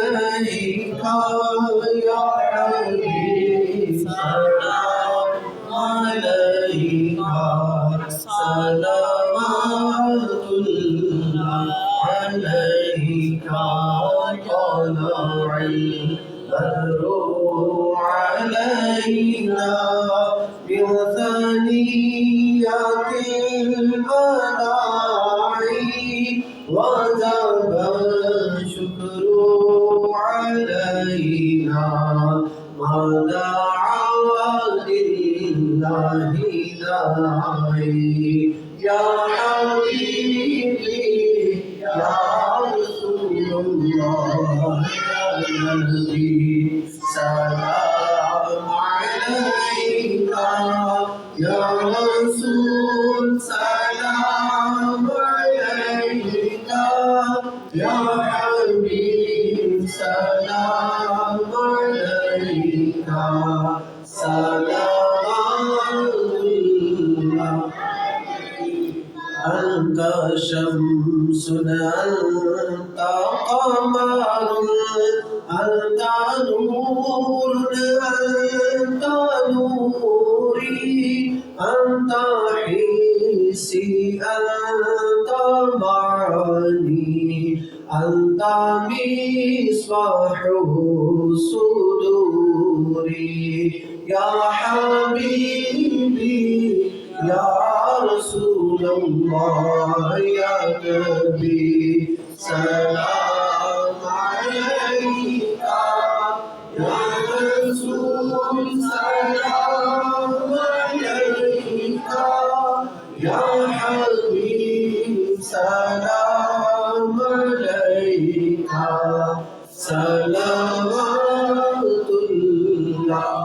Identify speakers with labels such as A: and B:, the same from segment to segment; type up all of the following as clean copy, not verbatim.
A: عليك يا حبيب سلام عليك صلوات الله عليك طلع البدر علينا بثنيات المناعي وجب الشكر علينا ما دعا لله داعي يا حبيبي يا رسول الله يا نبي سلام عليك يا رسول سلام عليك يا حبيب سلام عليك سلام الله أنت شمس أنت قمر أنت نور أنت نوري أنت حسي أنت معني أنت مصباح صدوري يا حبيبي يا رسول الله يا نبي سلام عليك يا رسول سلام عليك يا حبيب سلام عليك صلوات الله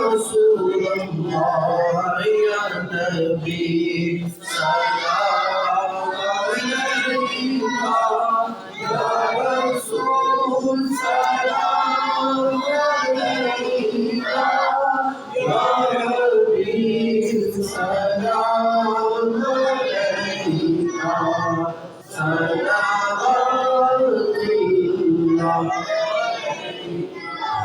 A: رسول الله يا نبي سلام عليك يا رسول سلام عليك يا حبيب سلام عليك صلوات الله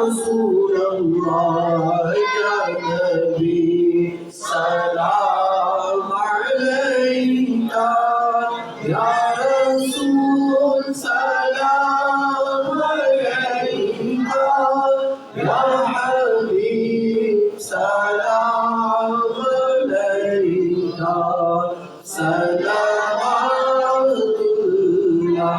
A: رسول الله يا نبي سلام عليك يا رسول سلام عليك يا حبيب سلام عليك صلوات الله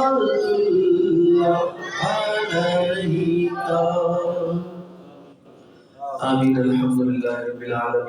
A: সালাতুল্লাহ আলাইকা। আমিন। আলহামদুলিল্লাহি রাব্বিল আলামিন।